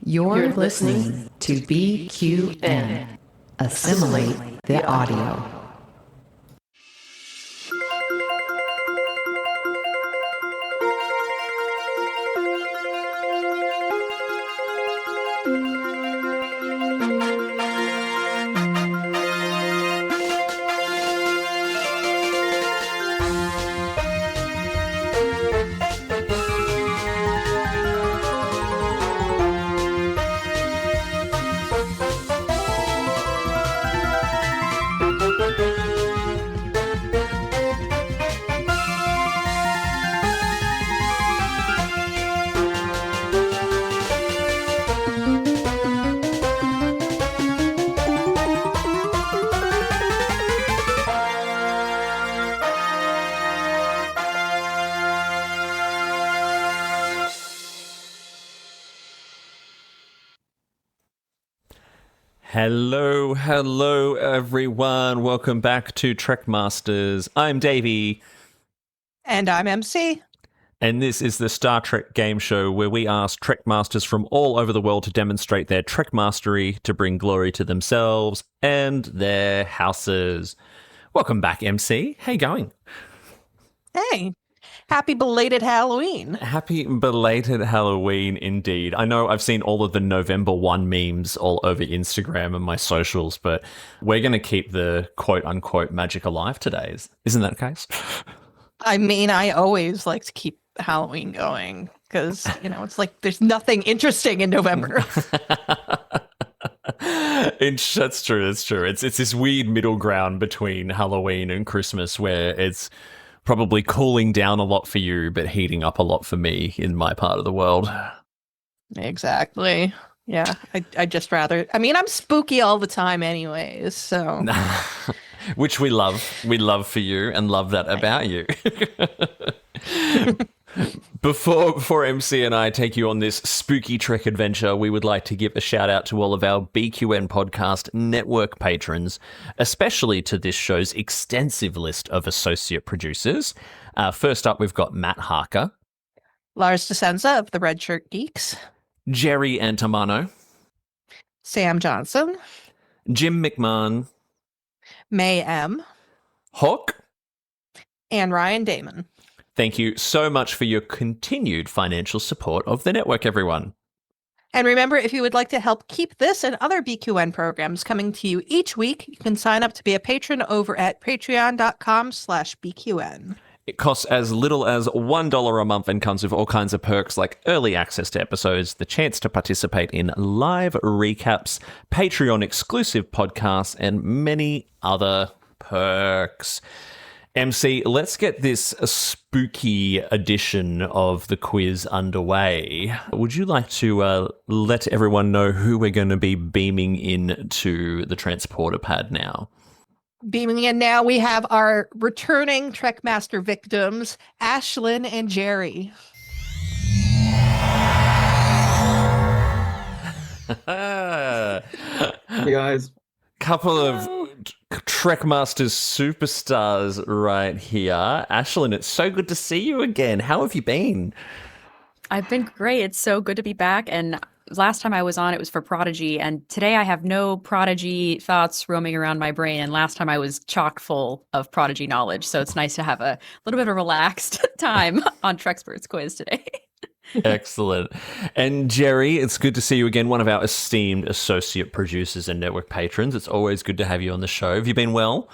You're listening to BQN. Assimilate the audio. Hello everyone. Welcome back to Trek Masters. I'm Davey. And I'm MC. And this is the Star Trek game show where we ask Trek Masters from all over the world to demonstrate their Trek mastery to bring glory to themselves and their houses. Welcome back, MC. How you going? Hey. Happy belated Halloween. Happy belated Halloween, indeed. I know I've seen all of the November 1 memes all over Instagram and my socials, but we're going to keep the quote-unquote magic alive today. Isn't that the case? I mean, I always like to keep Halloween going because, it's like there's nothing interesting in November. That's true. It's this weird middle ground between Halloween and Christmas where it's probably cooling down a lot for you, but heating up a lot for me in my part of the world. Exactly. Yeah, I just rather... I mean, I'm spooky all the time anyways, so... Which we love. We love for you and love that about you. Before MC and I take you on this spooky Trek adventure, we would like to give a shout out to all of our BQN Podcast Network patrons, especially to this show's extensive list of associate producers. First up, we've got Matt Harker, Lars Di Scenza of the Red Shirt Geeks, Jerry Antimano, Sam Johnson, Jim McMahon, Mei M, Hawk, and Ryan Damon. Thank you so much for your continued financial support of the network, everyone. And remember, if you would like to help keep this and other BQN programs coming to you each week, you can sign up to be a patron over at patreon.com/BQN. It costs as little as $1 a month and comes with all kinds of perks like early access to episodes, the chance to participate in live recaps, Patreon-exclusive podcasts, and many other perks. MC, let's get this spooky edition of the quiz underway. Would you like to let everyone know who we're going to be beaming into the transporter pad now? Beaming in now, we have our returning Trekmaster victims, Ashlyn and Jerry. Hey guys. Couple of Trekmasters superstars right here. Ashlyn, it's so good to see you again. How have you been? I've been great. It's so good to be back. And last time I was on, it was for Prodigy. And today I have no Prodigy thoughts roaming around my brain. And last time I was chock full of Prodigy knowledge. So it's nice to have a little bit of a relaxed time on Trexperts quiz today. Excellent. And Jerry, it's good to see you again, one of our esteemed associate producers and network patrons. It's always good to have you on the show. Have you been well?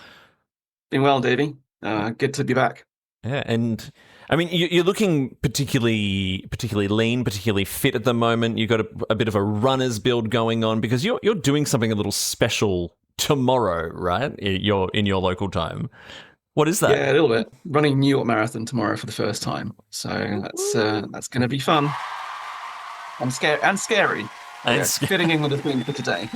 Been well, Davey. Good to be back. Yeah, and I mean, you're looking particularly lean, particularly fit at the moment. You've got a bit of a runner's build going on because you're doing something a little special tomorrow, right? You're in your local time. What is that? Yeah, a little bit. Running New York Marathon tomorrow for the first time, so that's going to be fun. I'm scared and scary. Fitting in with the theme for today.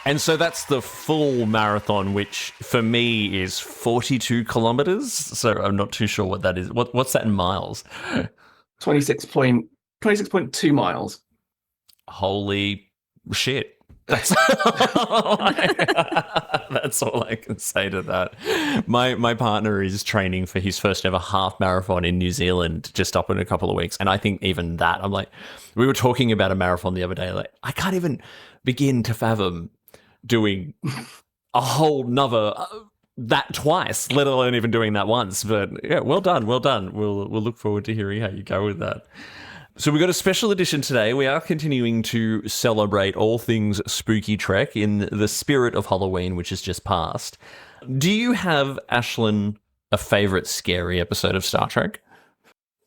And so that's the full marathon, which for me is 42 kilometers. So I'm not too sure what that is. What's that in miles? 26.2 miles. Holy shit. That's that's all I can say to that. My partner is training for his first ever half marathon in New Zealand just up in a couple of weeks. And I think even that, I'm like, we were talking about a marathon the other day. Like, I can't even begin to fathom doing a whole nother that twice, let alone even doing that once. But yeah, well done. We'll look forward to hearing how you go with that. So we've got a special edition today. We are continuing to celebrate all things Spoooky Trek in the spirit of Halloween, which has just passed. Do you have, Ashlyn, a favourite scary episode of Star Trek?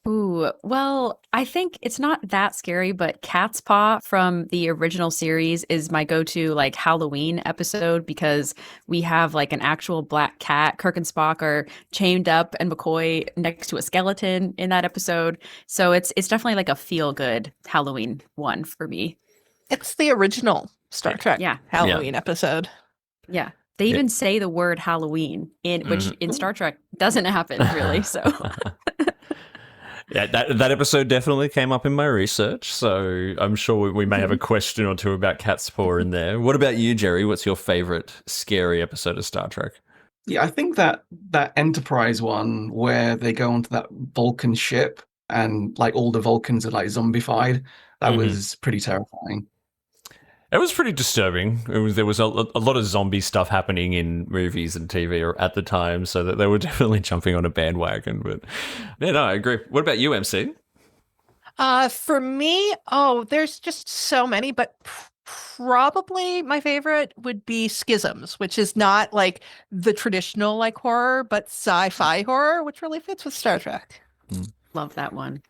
Ooh, well, I think it's not that scary, but Cat's Paw from the original series is my go-to like Halloween episode because we have like an actual black cat. Kirk and Spock are chained up and McCoy next to a skeleton in that episode. So it's definitely like a feel-good Halloween one for me. It's the original Star Trek Halloween episode. Yeah. They even say the word Halloween which in Star Trek doesn't happen really. So yeah, that episode definitely came up in my research, so I'm sure we may have a question or two about Cat's Paw in there. What about you, Jerry? What's your favourite scary episode of Star Trek? Yeah, I think that Enterprise one where they go onto that Vulcan ship and like all the Vulcans are like zombified, that was pretty terrifying. It was pretty disturbing. There was a lot of zombie stuff happening in movies and TV at the time, so that they were definitely jumping on a bandwagon. But yeah, no, I agree. What about you, MC? For me, there's just so many, but probably my favorite would be Schisms, which is not like the traditional like horror, but sci-fi horror, which really fits with Star Trek. love that one.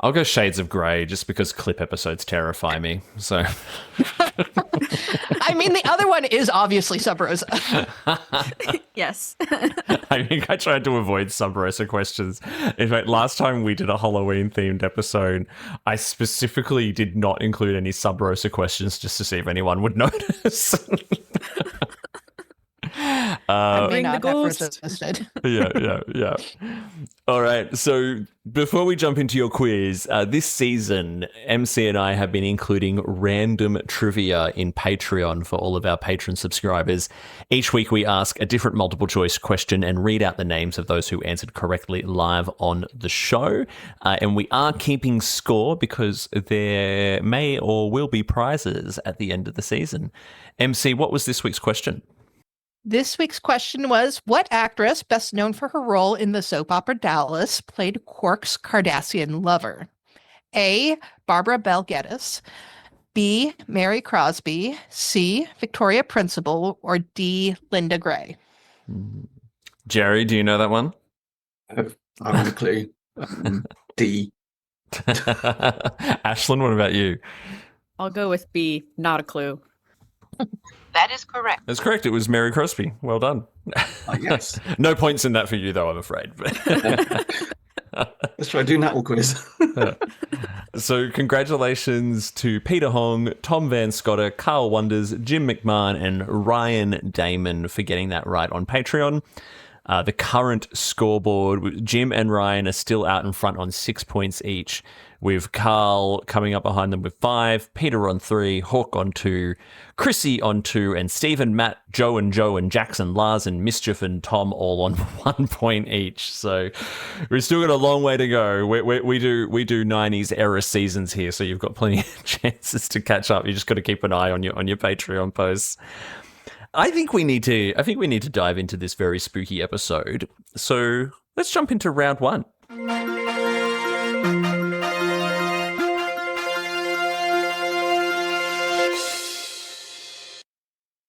I'll go Shades of Grey just because clip episodes terrify me. So, I mean, the other one is obviously Sub Rosa. Yes. I think I tried to avoid Sub Rosa questions. In fact, last time we did a Halloween themed episode, I specifically did not include any Sub Rosa questions just to see if anyone would notice. I may not have resisted. Yeah. All right. So before we jump into your quiz, this season, MC and I have been including random trivia in Patreon for all of our patron subscribers. Each week we ask a different multiple choice question and read out the names of those who answered correctly live on the show. And we are keeping score because there may or will be prizes at the end of the season. MC, what was this week's question? This week's question was, what actress, best known for her role in the soap opera Dallas, played Quark's Cardassian lover? A. Barbara Bel Geddes, B. Mary Crosby, C. Victoria Principal, or D. Linda Gray? Jerry, do you know that one? I have a clue. D. Ashlyn, what about you? I'll go with B, not a clue. That is correct. That's correct. It was Mary Crosby. Well done. Yes. No points in that for you, though, I'm afraid. Let's try doing that all quiz. So congratulations to Peter Hong, Tom Van Scotter, Carl Wonders, Jim McMahon, and Ryan Damon for getting that right on Patreon. The current scoreboard, Jim and Ryan are still out in front on 6 points each, with Carl coming up behind them with 5, Peter on 3, Hawk on 2, Chrissy on 2, and Stephen, Matt, Joe, and Jackson, Lars, and Mischief and Tom all on 1 point each. So we've still got a long way to go. We do 90s era seasons here, so you've got plenty of chances to catch up. You just got to keep an eye on your Patreon posts. I think we need to dive into this very spooky episode. So let's jump into round 1.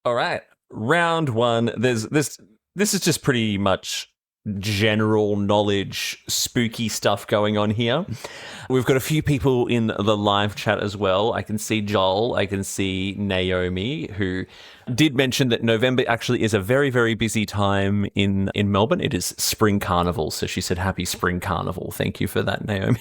All right, round 1. This is just pretty much general knowledge, spooky stuff going on here. We've got a few people in the live chat as well. I can see Joel, I can see Naomi, who did mention that November actually is a very, very busy time in Melbourne. It is Spring Carnival, so she said happy Spring Carnival. Thank you for that, Naomi.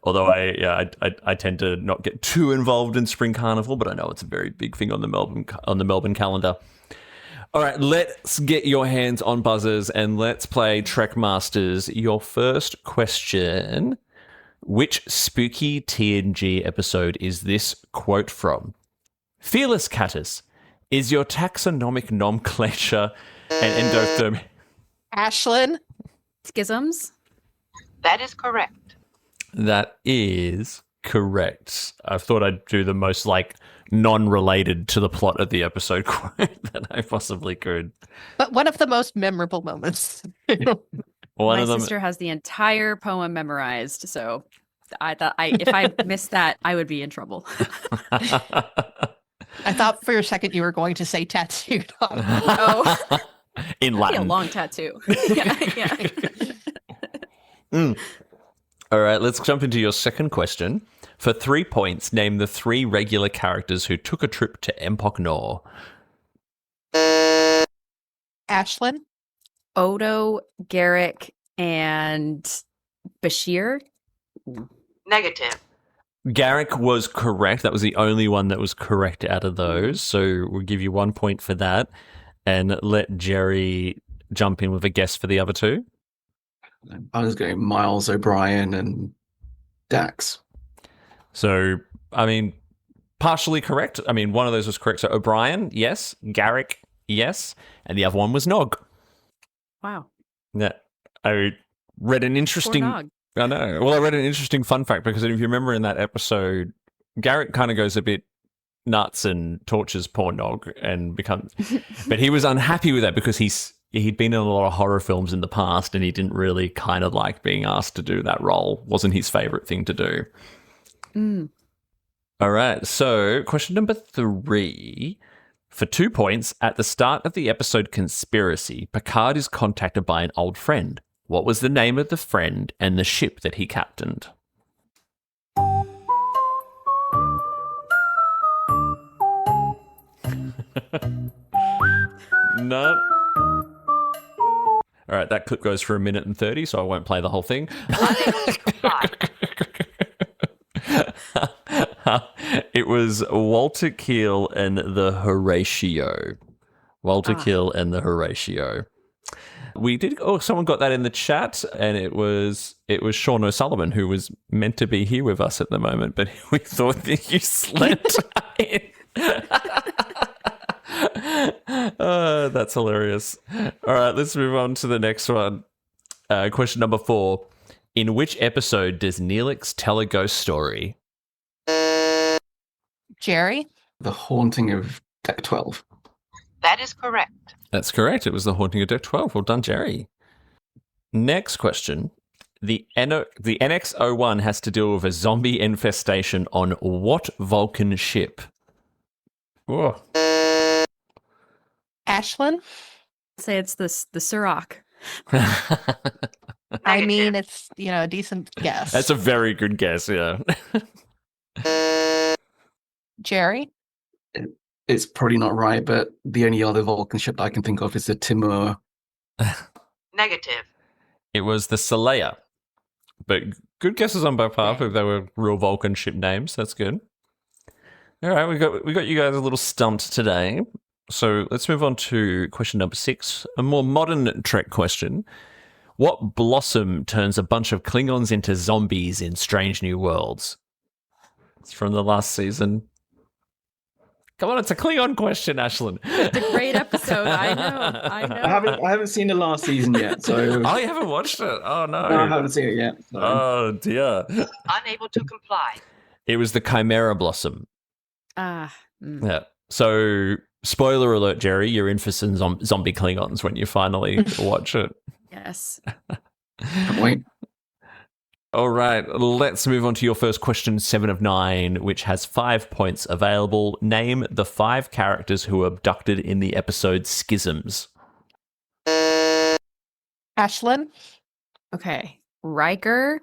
Although I tend to not get too involved in Spring Carnival, but I know it's a very big thing on the Melbourne calendar. All right, let's get your hands on buzzers and let's play Trek Masters. Your first question Which spooky TNG episode is this quote from? Fearless Catus, is your taxonomic nomenclature and endotherm... Ashlyn? Schisms? That is correct. That is correct. I thought I'd do the most, like, non-related to the plot of the episode quote that I possibly could. But one of the most memorable moments. One My of them... sister has the entire poem memorized, so I thought if I missed that, I would be in trouble. I thought for a second you were going to say tattooed on. Oh, In a Latin. long tattoo. yeah. All right, let's jump into your second question. For 3 points, name the 3 regular characters who took a trip to Empok Nor. Ashlyn? Odo, Garrick, and Bashir. Negative. Garrick was correct. That was the only one that was correct out of those. So we'll give you 1 point for that and let Jerry jump in with a guess for the other 2. I was going Miles O'Brien and Dax. So, I mean, partially correct. I mean, one of those was correct. So O'Brien, yes. Garrick, yes. And the other one was Nog. Wow. Yeah. I read an interesting... Poor Nog. I know. Well, I read an interesting fun fact because if you remember in that episode, Garrett kind of goes a bit nuts and tortures poor Nog and becomes... But he was unhappy with that because he'd been in a lot of horror films in the past and he didn't really kind of like being asked to do that role. Wasn't his favorite thing to do. All right. So question number 3. For 2 points, at the start of the episode Conspiracy, Picard is contacted by an old friend. What was the name of the friend and the ship that he captained? No. All right, that clip goes for 1:30, so I won't play the whole thing. It was Walter Keel and the Horatio. Walter Keel and the Horatio. We did. Oh, someone got that in the chat, and it was Sean O'Sullivan, who was meant to be here with us at the moment, but we thought that you slept in. Oh, that's hilarious. All right, let's move on to the next one. Question number 4. In which episode does Neelix tell a ghost story? Jerry? The Haunting of Deck 12. That is correct. That's correct. It was The Haunting of Deck 12. Well done, Jerry. Next question. The NX-01 has to deal with a zombie infestation on what Vulcan ship? Whoa. Ashlyn? Say it's the Surak. I mean, it's, a decent guess. That's a very good guess, yeah. Jerry? It's probably not right, but the only other Vulcan ship that I can think of is the Timur. Negative. It was the Saleya. But good guesses on both parts if they were real Vulcan ship names. That's good. All right, we got you guys a little stumped today. So let's move on to question number 6, a more modern Trek question. What blossom turns a bunch of Klingons into zombies in Strange New Worlds? It's from the last season. Come on, it's a Klingon question, Ashlyn. It's a great episode. I know. I haven't seen the last season yet, so Oh, you haven't watched it? Oh, no. I haven't seen it yet. So. Oh, dear. Unable to comply. It was the Chimera blossom. Mm. Yeah. So, spoiler alert, Jerry, you're in for some zombie Klingons when you finally watch it. Yes. Can't wait. All right, let's move on to your first question, 7 of 9, which has 5 points available. Name the 5 characters who were abducted in the episode Schisms. Ashlyn? Okay. Riker,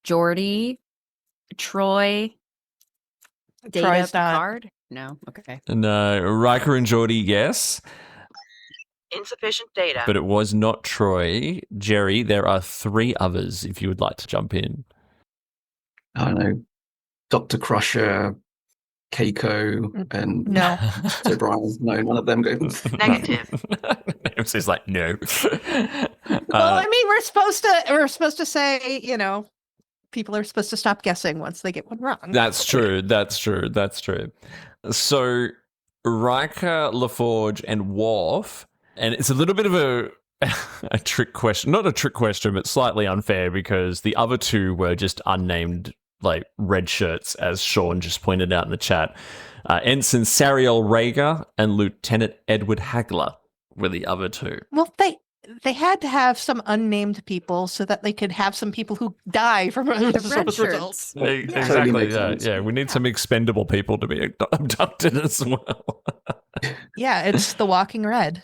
Geordi, Troy, Data, Troy's not. Picard? No? Okay. No, Riker and Geordi, yes, Insufficient data. but it was not Troy. Jerry, there are 3 others if you would like to jump in. I don't know. Dr. Crusher, Keiko, and No. O'Brien. No, none of them go. Negative. It says like no. Well, I mean, we're supposed to say, people are supposed to stop guessing once they get one wrong. That's true. So Riker, LaForge, and Worf, and it's a little bit of a trick question. Not a trick question, but slightly unfair because the other two were just unnamed, like, red shirts, as Sean just pointed out in the chat. Ensign Sariel Rhaegar and Lieutenant Edward Hagler were the other two. Well, they had to have some unnamed people so that they could have some people who die from red results. shirts. Exactly. Yeah. We need some expendable people to be abducted as well. Yeah, it's the Walking Red.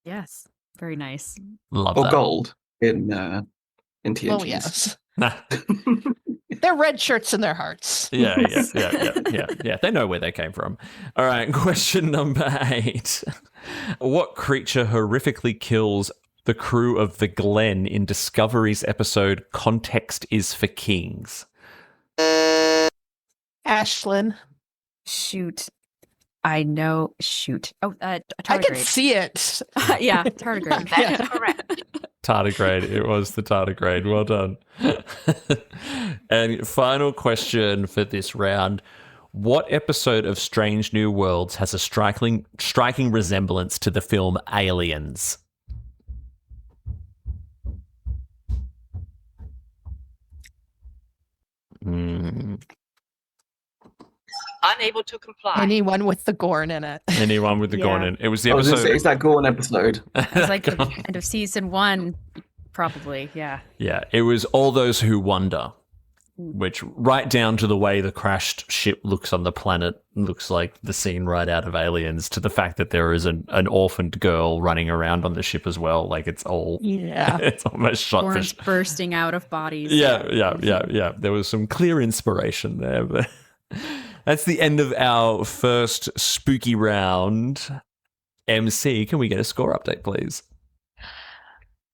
Yes. Very nice. Love Or that. gold in TNGs. Well, yes. They're red shirts in their hearts. Yeah. They know where they came from. All right, question number 8. What creature horrifically kills the crew of the Glen in Discovery's episode Context is for Kings? Ashlyn. Shoot. I know. Shoot. Oh, I tardigrade. can see it. Yeah, tardigrade. That is correct. Tardigrade. It was the tardigrade. Well done. And final question for this round. What episode of Strange New Worlds has a striking resemblance to the film Aliens? Unable to comply. Anyone with the Gorn in it. Anyone with the Yeah. Gorn in? It was the Oh, episode. it's that Gorn episode. It's like the end of season 1, probably. Yeah. Yeah, it was All Those Who Wonder, which right down to the way the crashed ship looks on the planet looks like the scene right out of Aliens, to the fact that there is an orphaned girl running around on the ship as well. Like, it's all, Yeah. it's almost shot for Orange bursting out of bodies. Yeah. There was some clear inspiration there, but that's the end of our first spooky round. MC, can we get a score update, please?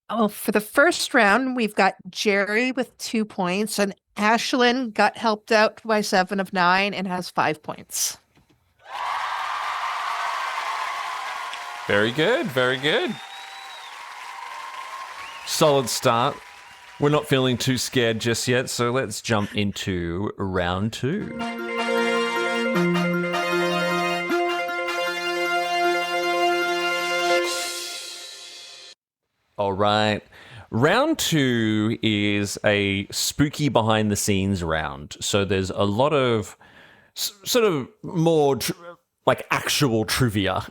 Oh, for the first round, we've got Jerry with 2 points, and Ashlyn got helped out by 7 of 9 and has 5 points. Very good. Solid start. We're not feeling too scared just yet, so let's jump into round 2. All right. Round 2 is a spooky behind the scenes round. So there's a lot of sort of more like actual trivia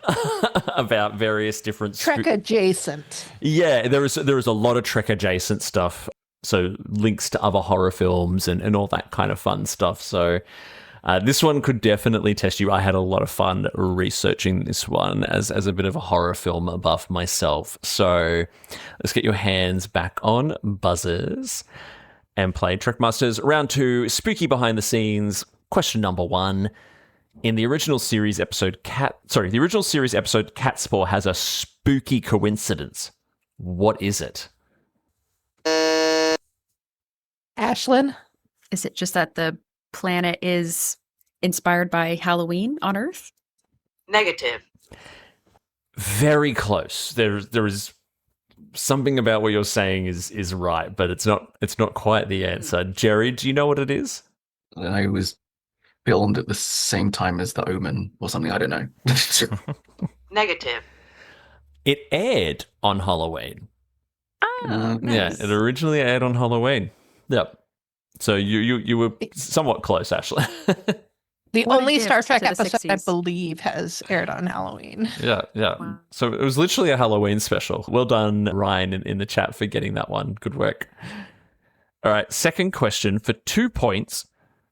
about various different Trek adjacent. Yeah, there is a lot of Trek adjacent stuff. So links to other horror films and all that kind of fun stuff. So this one could definitely test you. I had a lot of fun researching this one as a bit of a horror film buff myself. So let's get your hands back on buzzers and play Trekmasters. Round 2, spooky behind the scenes. Question number 1. In the original series episode Catspore has a spooky coincidence. What is it? Ashlyn? Is it just that the planet is inspired by Halloween on Earth? Negative. Very close. There is something about what you're saying is right, but it's not quite the answer. Jerry, do you know what it is? I don't know, it was filmed at the same time as The Omen or something, I don't know. Negative. It aired on Halloween. Oh, Yeah, nice. it originally aired on Halloween. Yep. So you were somewhat close, Ashley. The What a only gift Star Trek to the episode I 60s. believe has aired on Halloween. Yeah. Wow. So it was literally a Halloween special. Well done, Ryan, in the chat for getting that one. Good work. All right, second question for 2 points.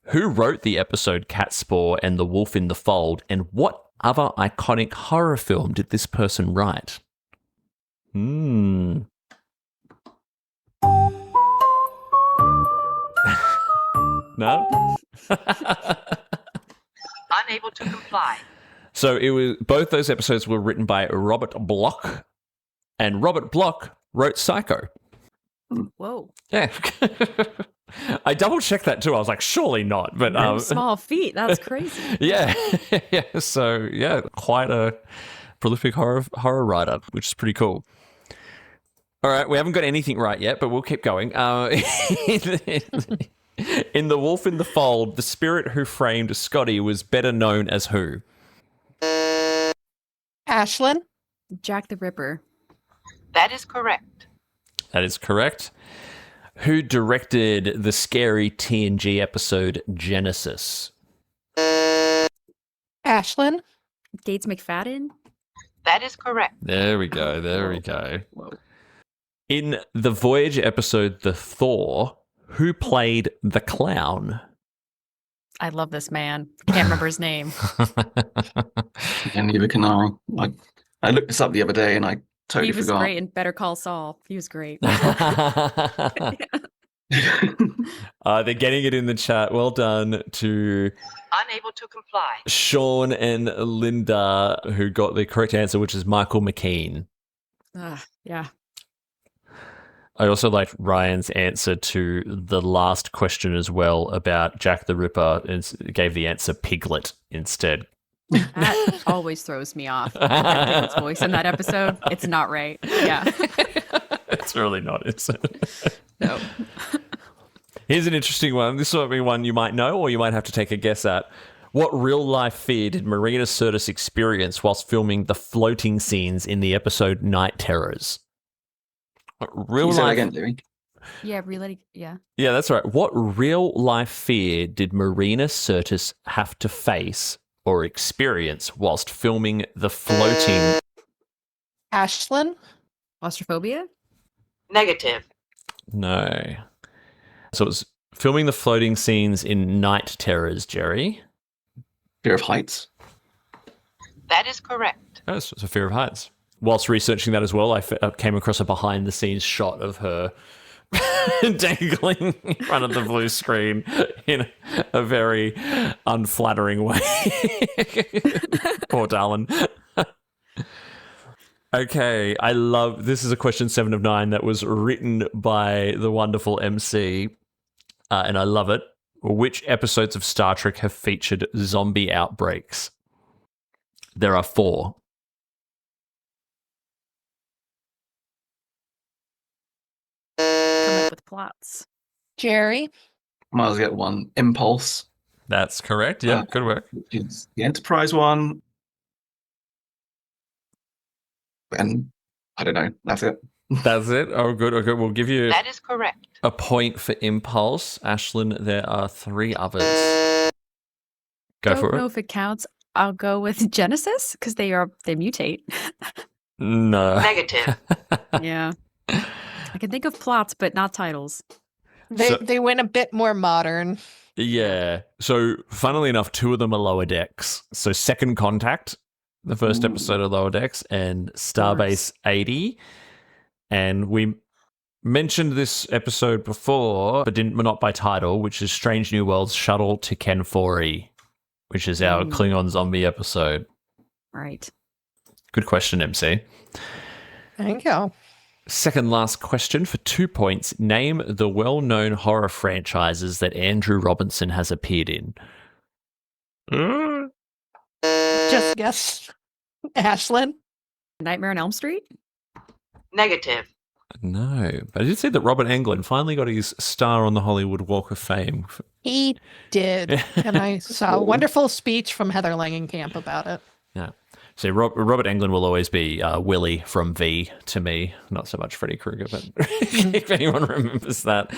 Who wrote the episode Catspore and the Wolf in the Fold, and what other iconic horror film did this person write? No? Unable to comply. So it was both those episodes were written by Robert Bloch, and Robert Bloch wrote Psycho. Whoa. Yeah. I double checked that too. I was like, surely not. But Small feet. That's crazy. yeah. So yeah, quite a prolific horror writer, which is pretty cool. All right, we haven't got anything right yet, but we'll keep going. In The Wolf in the Fold, the spirit who framed Scotty was better known as who? Ashlyn? Jack the Ripper. That is correct. That is correct. Who directed the scary TNG episode Genesis? Ashlyn? Gates McFadden. That is correct. There we go. There we go. In the Voyage episode The Thaw, who played the clown? I love this man. Can't remember his name. And neither can I. I looked this up the other day and I totally He was forgot. great in Better Call Saul. He was great. They're getting it in the chat. Well done to Unable to comply. Sean and Linda, who got the correct answer, which is Michael McKean. Yeah. I also liked Ryan's answer to the last question as well about Jack the Ripper, and gave the answer Piglet instead. That always throws me off. Piglet's voice in that episode. It's not right. Yeah. It's really not, is it? No. Here's an interesting one. This might be one you might know or you might have to take a guess at. What real-life fear did Marina Sirtis experience whilst filming the floating scenes in the episode Night Terrors? Real life again, Louis. Yeah, really. Yeah. Yeah, that's right. What real-life fear did Marina Sirtis have to face or experience whilst filming the floating... Ashlyn? Claustrophobia? Negative. No. So it was filming the floating scenes in Night Terrors, Jerry. Fear of heights. That is correct. Oh, it's a fear of heights. Whilst researching that as well, I came across a behind-the-scenes shot of her dangling in front of the blue screen in a very unflattering way. Poor darling. Okay, this is a question 7 of 9 that was written by the wonderful MC, and I love it. Which episodes of Star Trek have featured zombie outbreaks? There are 4. Come up with plots. Jerry? Might as well get one. Impulse. That's correct. Yeah, good work. It's the Enterprise one. And I don't know. That's it. That's it. Oh, good. Okay, we'll give you That is correct. a point for Impulse. Ashlyn, there are 3 others. Go for Don't know it. if it counts. I'll go with Genesis because they mutate. No. Negative. Yeah. I can think of plots, but not titles. They went a bit more modern. Yeah. So, funnily enough, 2 of them are Lower Decks. So, Second Contact, the first episode of Lower Decks, and Starbase 80. And we mentioned this episode before, but not by title, which is Strange New Worlds Shuttle to Kenfori, which is our Klingon zombie episode. Right. Good question, MC. Thank you. Second last question for 2 points. Name the well-known horror franchises that Andrew Robinson has appeared in. Just guess. Ashlyn? Nightmare on Elm Street? Negative. No, but I did see that Robert Englund finally got his star on the Hollywood Walk of Fame. He did. And I saw a wonderful speech from Heather Langenkamp about it. Yeah. So Robert Englund will always be Willie from V to me, not so much Freddy Krueger, but if anyone remembers that.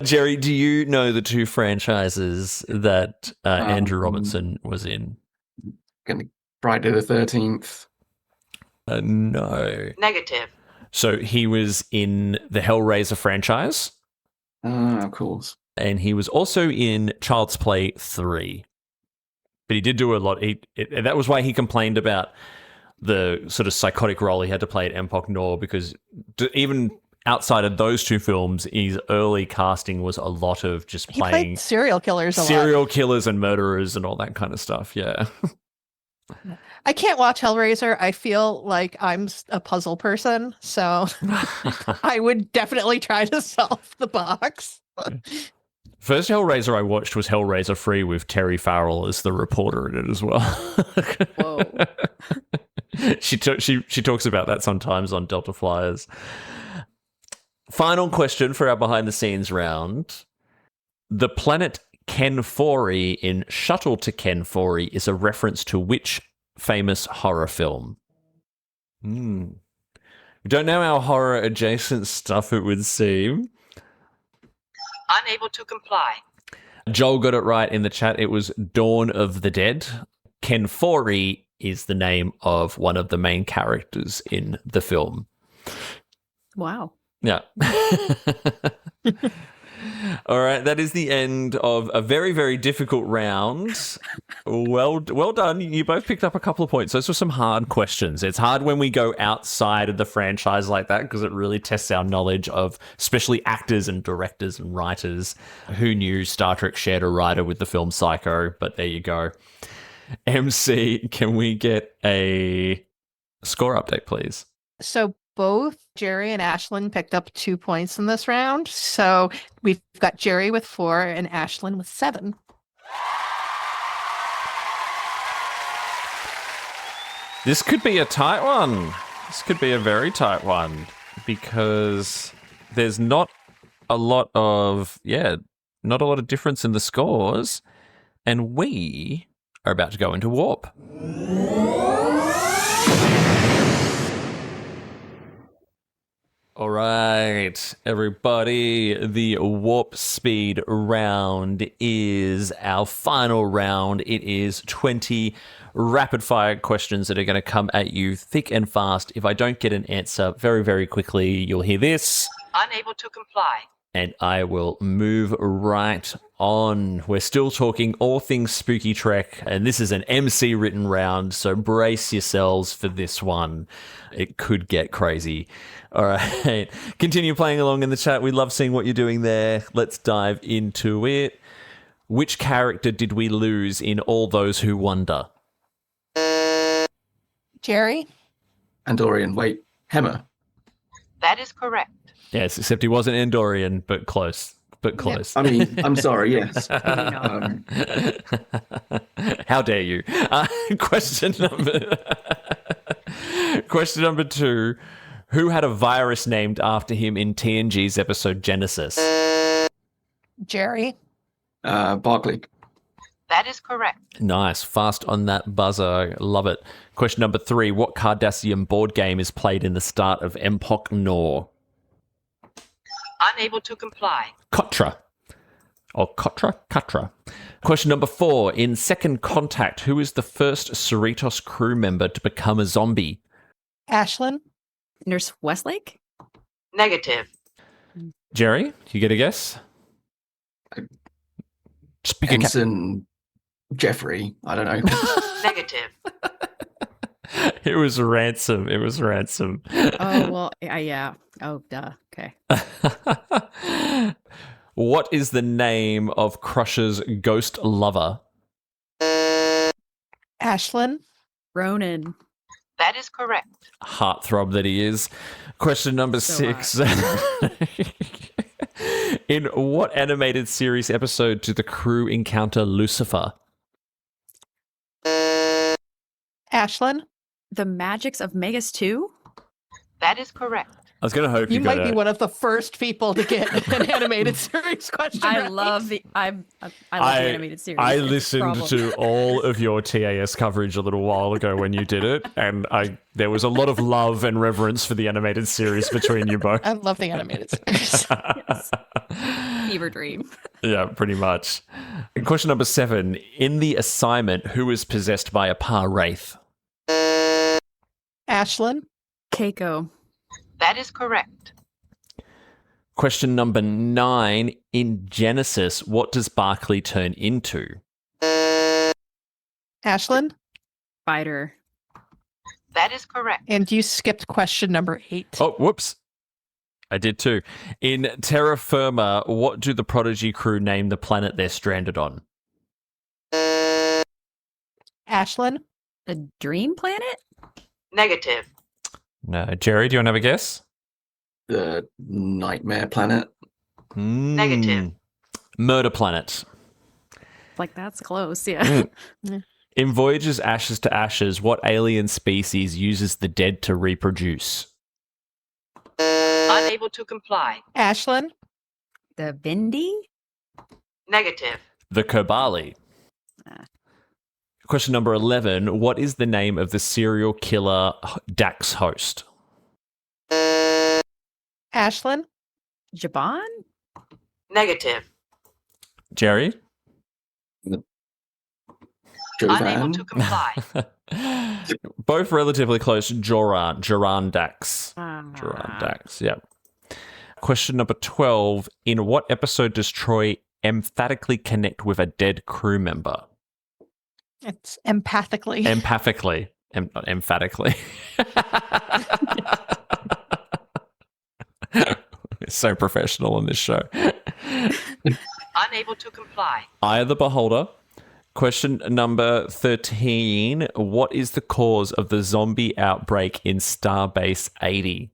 Jerry, do you know the 2 franchises that Andrew Robinson was in? Friday the 13th. No. Negative. So he was in the Hellraiser franchise. Of course. And he was also in Child's Play 3. But he did do a lot. That was why he complained about the sort of psychotic role he had to play at Empok Nor, because even outside of those 2 films, his early casting was a lot of just He playing played serial killers a lot. serial killers and murderers and all that kind of stuff. Yeah. I can't watch Hellraiser. I feel like I'm a puzzle person, so I would definitely try to solve the box. First Hellraiser I watched was Hellraiser 3 with Terry Farrell as the reporter in it as well. Whoa. She talks about that sometimes on Delta Flyers. Final question for our behind the scenes round. The planet Kenfori in Shuttle to Kenfori is a reference to which famous horror film? We don't know our horror adjacent stuff, it would seem. Unable to comply. Joel got it right in the chat. It was Dawn of the Dead. Kenfori is the name of one of the main characters in the film. Wow. Yeah. All right, that is the end of a very, very difficult round. Well done. You both picked up a couple of points. Those were some hard questions. It's hard when we go outside of the franchise like that because it really tests our knowledge of especially actors and directors and writers. Who knew Star Trek shared a writer with the film Psycho? But there you go. MC, can we get a score update, please? So both Jerry and Ashlyn picked up 2 points in this round. So we've got Jerry with 4 and Ashlyn with 7. This could be a tight one. This could be a very tight one because there's not a lot of difference in the scores, and we are about to go into warp. All right, everybody, the warp speed round is our final round. It is 20 rapid-fire questions that are going to come at you thick and fast. If I don't get an answer very, very quickly, you'll hear this. Unable to comply. And I will move right on. We're still talking all things Spoooky Trek, and this is an MC written round, so brace yourselves for this one. It could get crazy. All right, continue playing along in the chat. We love seeing what you're doing there. Let's dive into it. Which character did we lose in All Those Who Wonder? Jerry? Andorian. Wait, Hemmer. That is correct. Yes, except he wasn't Andorian, but close. But close. I mean, I'm sorry, yes. How dare you? Question number 2. Who had a virus named after him in TNG's episode Genesis? Jerry? Barclay. That is correct. Nice. Fast on that buzzer. Love it. Question number 3. What Cardassian board game is played in the start of Empok Nor? Unable to comply. Kotra. Or Kotra? Katra. Question number 4. In Second Contact, who is the first Cerritos crew member to become a zombie? Ashlyn? Nurse Westlake? Negative. Jerry, you get a guess? Speak a Ensign Jeffrey. I don't know. Negative. It was Ransom. It was Ransom. Oh, well, yeah. Oh, duh. Okay. What is the name of Crusher's ghost lover? Ashlyn? Ronan. That is correct. Heartthrob that he is. Question number 6. In what animated series episode do the crew encounter Lucifer? Ashlyn? The Magics of Megas 2? That is correct. I was going to hope You you got might be it. one of the first people to get an animated series question. I right. love the animated series. I It's a listened problem. to all of your TAS coverage a little while ago when you did it, and there was a lot of love and reverence for the animated series between you both. I love the animated series. Yes. Fever dream. Yeah, pretty much. Question number 7. In The Assignment, who is possessed by a Par Wraith? Ashlyn? Keiko. That is correct. Question number 9. In Genesis, what does Barclay turn into? Ashlyn? Spider. That is correct. And you skipped question number 8. Oh, whoops. I did too. In Terra Firma, what do the Prodigy crew name the planet they're stranded on? Ashlyn? A dream planet? Negative. No. Jerry, do you want to have a guess? The Nightmare Planet. Negative. Murder Planet. Like, that's close, yeah. In Voyager's Ashes to Ashes, what alien species uses the dead to reproduce? Unable to comply. Ashlyn? The Bindi? Negative. The Kobali. Ah. Question number 11. What is the name of the serial killer Dax host? Ashlyn? Jabon? Negative. Jerry? Unable Jovan. to comply. Both relatively close. Joran Dax. Ah. Joran Dax, yeah. Question number 12. In what episode does Troy emphatically connect with a dead crew member? It's empathically. Empathically. Not emphatically. We're so professional on this show. Unable to comply. Eye of the Beholder. Question number 13. What is the cause of the zombie outbreak in Starbase 80?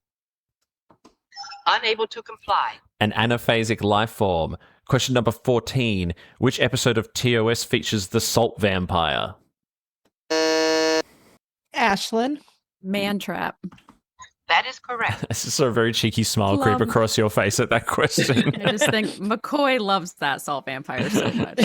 Unable to comply. An anaphasic life form. Question number 14. Which episode of TOS features the salt vampire? Ashlyn? Man trap. That is correct. This is a very cheeky smile creep Plum. across your face at that question. I just think McCoy loves that salt vampire so much.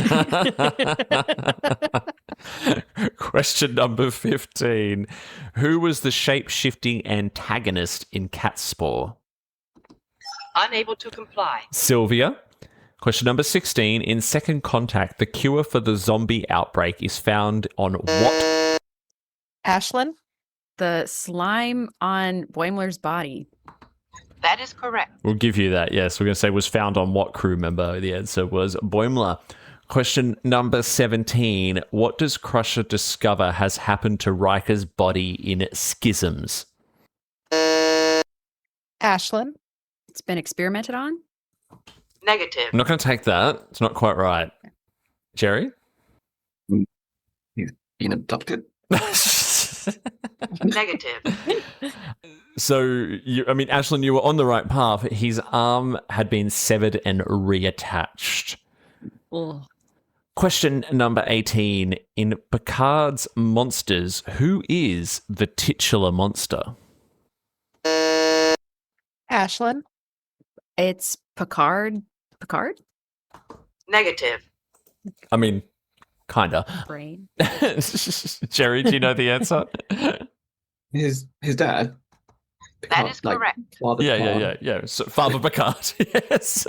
Question number 15. Who was the shape-shifting antagonist in Catspore? Unable to comply. Sylvia. Question number 16. In Second Contact, the cure for the zombie outbreak is found on what? Ashlyn? The slime on Boimler's body. That is correct. We'll give you that, yes. We're going to say was found on what crew member? The answer was Boimler. Question number 17. What does Crusher discover has happened to Riker's body in Schisms? Ashlyn? It's been experimented on. Negative. I'm not going to take that. It's not quite right. Jerry? He's been abducted. Negative. So, Ashlyn, you were on the right path. His arm had been severed and reattached. Ugh. Question number 18. In Picard's Monsters, who is the titular monster? Ashlyn? It's Picard. Picard? Negative. I mean, kinda. Brain. Jerry, do you know the answer? His dad. That is like, correct. Father Picard. Yeah. So, Father Picard, yes.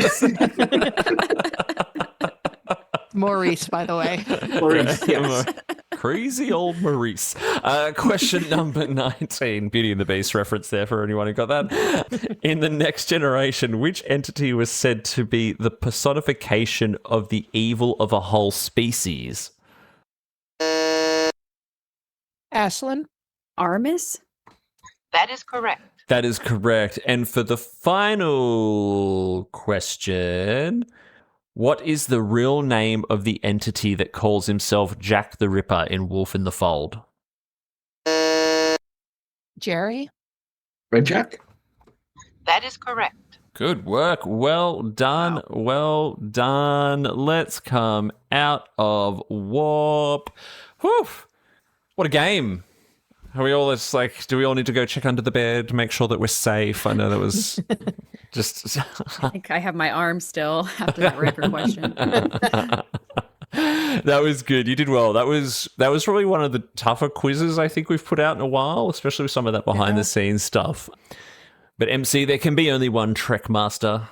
Maurice, by the way. Maurice, yes. Crazy old Maurice. Question number 19. Beauty and the Beast reference there for anyone who got that. In The Next Generation, which entity was said to be the personification of the evil of a whole species? Ashlyn? Armis? That is correct. That is correct. And for the final question, what is the real name of the entity that calls himself Jack the Ripper in Wolf in the Fold? Jerry? Red Jack? That is correct. Good work. Well done. Wow. Well done. Let's come out of warp. Whew. What a game. Are we all just like, do we all need to go check under the bed, make sure that we're safe? I know that was just... I think I have my arm still after that Riker question. That was good. You did well. That was probably one of the tougher quizzes I think we've put out in a while, especially with some of that behind the scenes stuff. But MC, there can be only one Trek master.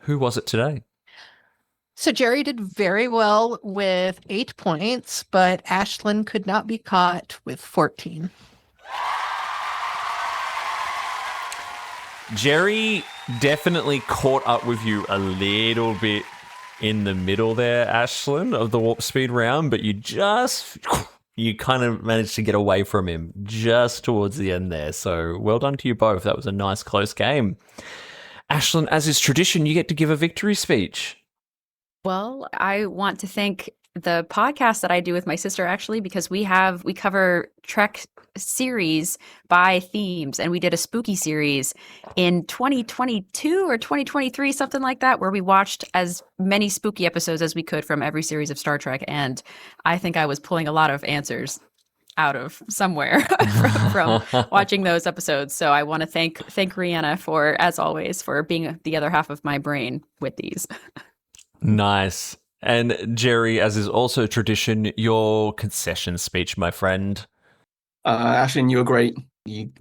Who was it today? So Jerry did very well with 8 points, but Ashlyn could not be caught with 14. Jerry definitely caught up with you a little bit in the middle there, Ashlyn, of the warp speed round, but you kind of managed to get away from him just towards the end there. So well done to you both. That was a nice close game. Ashlyn, as is tradition, you get to give a victory speech. Well, I want to thank the podcast that I do with my sister, actually, because we cover Trek series by themes, and we did a spooky series in 2022 or 2023, something like that, where we watched as many spooky episodes as we could from every series of Star Trek, and I think I was pulling a lot of answers out of somewhere from watching those episodes. So I want to thank Rihanna for, as always, for being the other half of my brain with these. Nice. And Jerry, as is also tradition, your concession speech, my friend. Ashlyn, you were great. You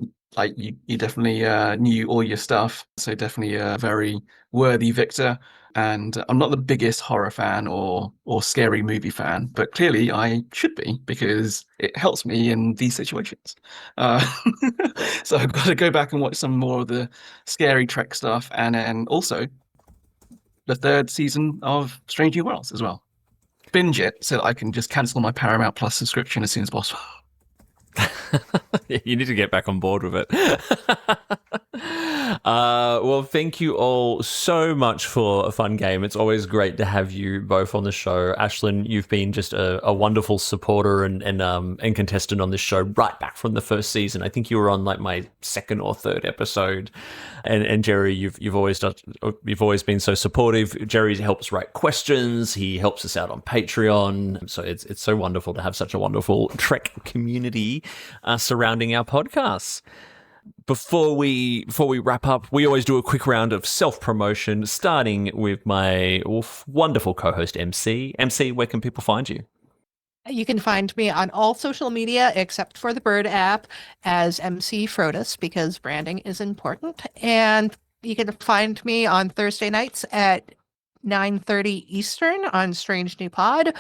definitely knew all your stuff, so definitely a very worthy victor. And I'm not the biggest horror fan or scary movie fan, but clearly I should be because it helps me in these situations. So I've got to go back and watch some more of the scary Trek stuff, and then also the third season of Strange New Worlds as well. Binge it so that I can just cancel my Paramount Plus subscription as soon as possible. You need to get back on board with it. Well, thank you all so much for a fun game. It's always great to have you both on the show. Ashlyn, you've been just a wonderful supporter and contestant on this show right back from the first season. I think you were on like my second or third episode. And Jerry, you've always been so supportive. Jerry helps write questions. He helps us out on Patreon. So it's so wonderful to have such a wonderful Trek community surrounding our podcasts. Before we wrap up, we always do a quick round of self-promotion, starting with my wonderful co-host, MC. MC, where can people find you? You can find me on all social media except for the Bird app as MC Frodis because branding is important. And you can find me on Thursday nights at 9:30 Eastern on Strange New Pod.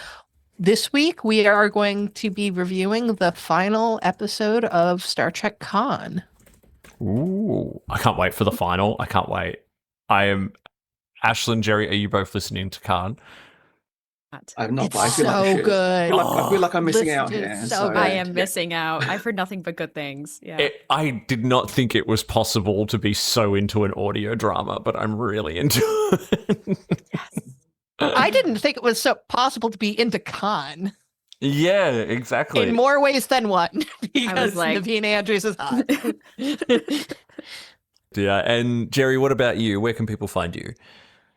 This week, we are going to be reviewing the final episode of Star Trek Con. Ooh, I can't wait for the final. I can't wait. Ashlyn, Jerry, are you both listening to Khan? I'm not. It's but I feel so like good. I feel like I'm missing out Listen, here. it's so good. I am missing out. I've heard nothing but good things. Yeah. I did not think it was possible to be so into an audio drama, but I'm really into it. Yes. I didn't think it was so possible to be into Con. Yeah, exactly. In more ways than one, because like- Naveen Andrews is hot. Yeah, and Jerry, what about you? Where can people find you?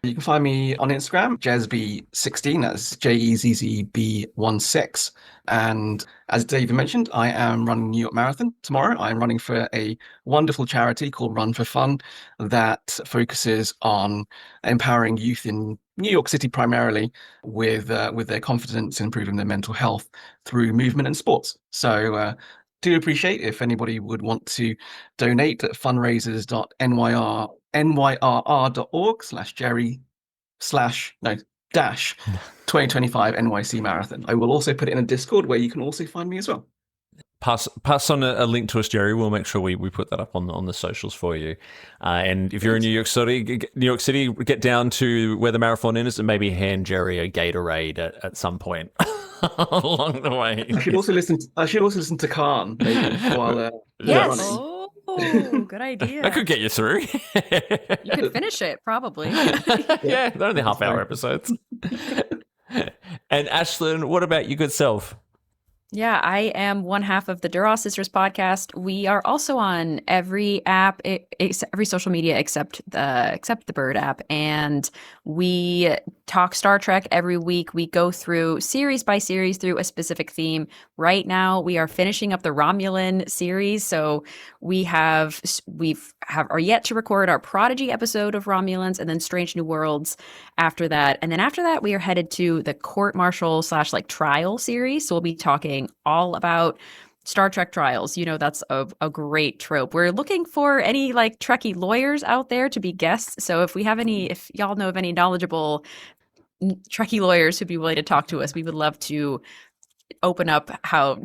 You can find me on Instagram, JezzB16, that's JEZZB16. And as David mentioned, I am running New York Marathon tomorrow. I'm running for a wonderful charity called Run for Fun that focuses on empowering youth in New York City primarily with their confidence in improving their mental health through movement and sports. So do appreciate if anybody would want to donate at fundraisers.nyrr.org/Jerry/2025 NYC Marathon. I will also put it in a Discord where you can also find me as well. Pass on a link to us, Jerry. We'll make sure we put that up on the socials for you. And if you're in New York City, get down to where the marathon is and maybe hand Jerry a Gatorade at some point along the way. I should also listen to Khan maybe while Yes. running. Oh, good idea. That could get you through. You could finish it, probably. Yeah, they're only half-hour episodes. And Ashlyn, what about your good self? Yeah, I am one half of the Duras Sisters podcast. We are also on every app, every social media except the Bird app, and we talk Star Trek every week. We go through series by series through a specific theme. Right now, we are finishing up the Romulan series, so we are yet to record our Prodigy episode of Romulans, and then Strange New Worlds after that. And then after that, we are headed to the court martial / trial series. So we'll be talking all about Star Trek trials. You know, that's a great trope. We're looking for any Trekkie lawyers out there to be guests. So if y'all know of any knowledgeable Trekkie lawyers who'd be willing to talk to us, we would love to open up how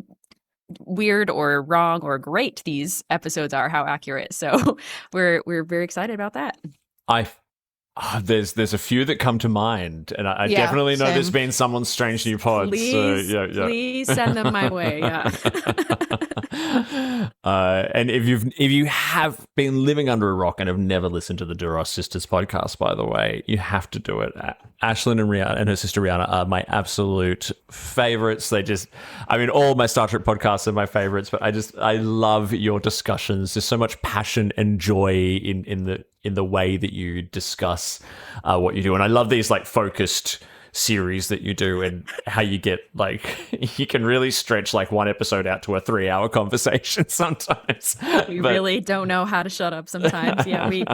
weird or wrong or great these episodes are, how accurate. So we're very excited about that. There's a few that come to mind, and I definitely know there's been someone's Strange New Pod. Please, so please send them my way. Yeah. And if you have been living under a rock and have never listened to the Duras Sisters podcast, by the way, you have to do it. Ashlyn and Rihanna and her sister Rihanna are my absolute favorites. All my Star Trek podcasts are my favorites, but I love your discussions. There's so much passion and joy in the way that you discuss what you do, and I love these focused series that you do and how you get you can really stretch one episode out to a 3-hour conversation sometimes. We really don't know how to shut up sometimes. Yeah, we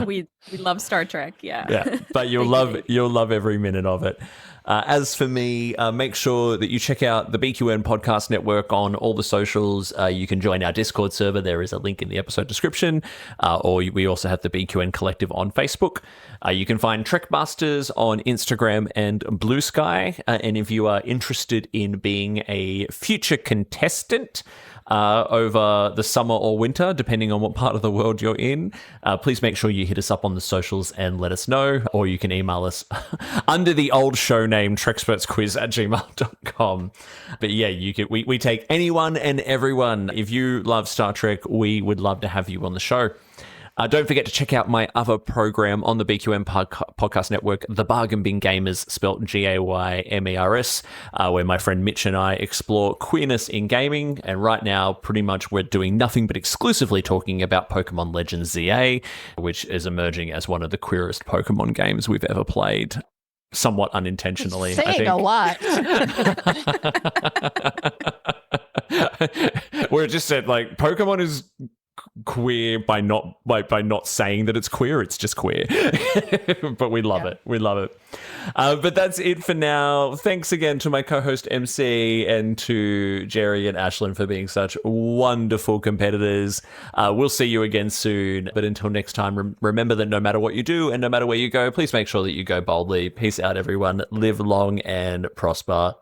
love Star Trek. Yeah. But you'll love every minute of it. As for me, make sure that you check out the BQN Podcast Network on all the socials. You can join our Discord server. There is a link in the episode description. Or we also have the BQN Collective on Facebook. You can find Trekbusters on Instagram and Blue Sky. And if you are interested in being a future contestant over the summer or winter, depending on what part of the world you're in, please make sure you hit us up on the socials and let us know, or you can email us under the old show name, trekspertsquiz@gmail.com. But yeah, we take anyone and everyone. If you love Star Trek, we would love to have you on the show. Don't forget to check out my other program on the BQM Podcast Network, The Bargain Bin Gamers, spelt GAYMERS, where my friend Mitch and I explore queerness in gaming. And right now, pretty much we're doing nothing but exclusively talking about Pokemon Legends ZA, which is emerging as one of the queerest Pokemon games we've ever played. Somewhat unintentionally, I think. A lot. Where it just said, like, Pokemon is queer by not saying that it's queer. It's just queer. But we love it. We love it. But that's it for now. Thanks again to my co-host MC and to Jerry and Ashlyn for being such wonderful competitors. We'll see you again soon. But until next time, remember that no matter what you do and no matter where you go, please make sure that you go boldly. Peace out, everyone. Live long and prosper.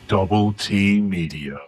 Double T Media.